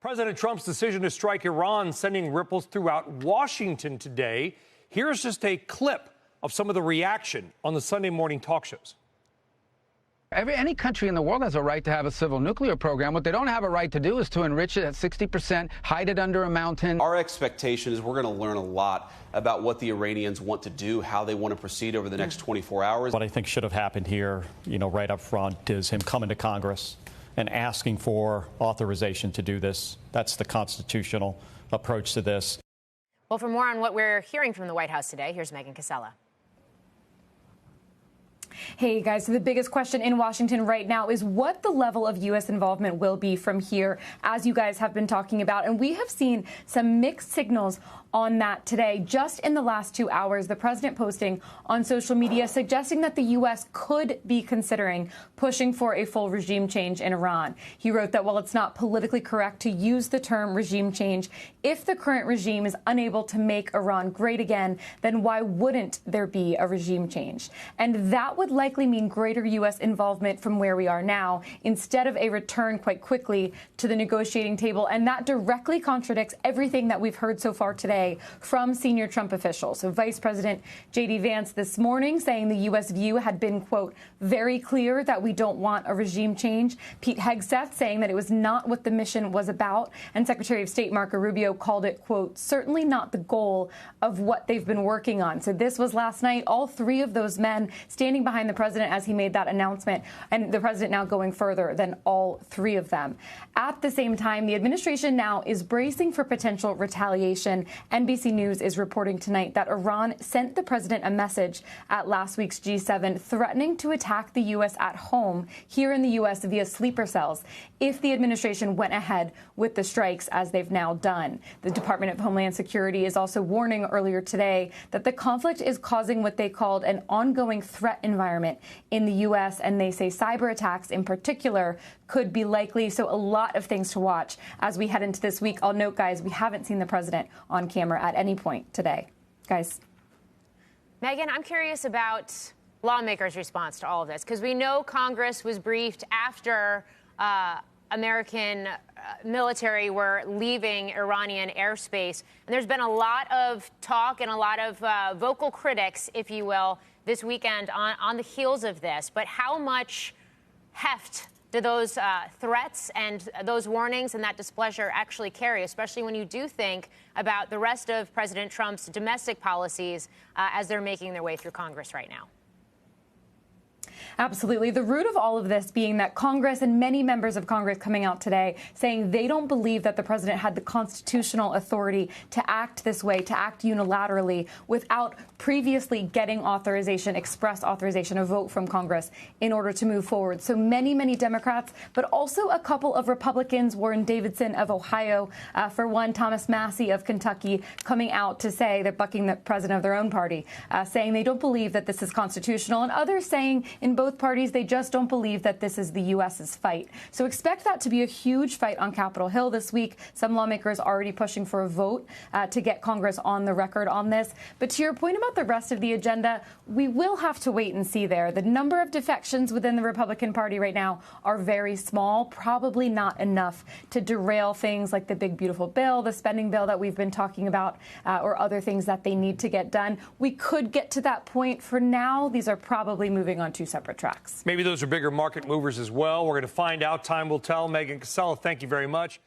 President Trump's decision to strike Iran sending ripples throughout Washington today. Here's just a clip of some of the reaction on the Sunday morning talk shows. Any country in the world has a right to have a civil nuclear program. What they don't have a right to do is to enrich it at 60%, hide it under a mountain. Our expectation is we're going to learn a lot about what the Iranians want to do, how they want to proceed over the next 24 hours. What I think should have happened here, right up front, is him coming to Congress and asking for authorization to do this. That's the constitutional approach to this. Well, for more on what we're hearing from the White House today, here's Megan Cassella. Hey, guys, so the biggest question in Washington right now is what the level of U.S. involvement will be from here, as you guys have been talking about. And we have seen some mixed signals on that today. Just in the last 2 hours, the president posting on social media suggesting that the U.S. could be considering pushing for a full regime change in Iran. He wrote that while it's not politically correct to use the term regime change, if the current regime is unable to make Iran great again, then why wouldn't there be a regime change? And that would likely mean greater U.S. involvement from where we are now, instead of a return quite quickly to the negotiating table. And that directly contradicts everything that we've heard so far today from senior Trump officials. So Vice President J.D. Vance this morning saying the U.S. view had been, quote, very clear that we don't want a regime change. Pete Hegseth saying that it was not what the mission was about. And Secretary of State Marco Rubio called it, quote, certainly not the goal of what they've been working on. So this was last night, all three of those men standing behind the president as he made that announcement, and the president now going further than all three of them. At the same time, the administration now is bracing for potential retaliation. NBC News is reporting tonight that Iran sent the president a message at last week's G7 threatening to attack the U.S. at home here in the U.S. via sleeper cells if the administration went ahead with the strikes as they've now done. The Department of Homeland Security is also warning earlier today that the conflict is causing what they called an ongoing threat environment in the U.S., and they say cyber attacks in particular could be likely. So a lot of things to watch as we head into this week. I'll note, guys, we haven't seen the president on camera at any point today. Guys. Megan, I'm curious about lawmakers' response to all of this, because we know Congress was briefed after American military were leaving Iranian airspace. And there's been a lot of talk and a lot of vocal critics, if you will, this weekend on the heels of this. But how much heft do those threats and those warnings and that displeasure actually carry, especially when you do think about the rest of President Trump's domestic policies as they're making their way through Congress right now? Absolutely. The root of all of this being that Congress and many members of Congress coming out today saying they don't believe that the president had the constitutional authority to act this way, to act unilaterally without previously getting authorization, express authorization, a vote from Congress in order to move forward. So many Democrats, but also a couple of Republicans, Warren Davidson of Ohio, for one, Thomas Massey of Kentucky, coming out to say they're bucking the president of their own party, saying they don't believe that this is constitutional, and others saying in both parties they just don't believe that this is the U.S.'s fight. So expect that to be a huge fight on Capitol Hill this week. Some lawmakers already pushing for a vote to get Congress on the record on this. But to your point about the rest of the agenda, we will have to wait and see there. The number of defections within the Republican Party right now are very small, probably not enough to derail things like the big, beautiful bill, the spending bill that we've been talking about, or other things that they need to get done. We could get to that point. For now, these are probably moving on two separate tracks. Maybe those are bigger market movers as well. We're going to find out. Time will tell. Megan Cassella, thank you very much.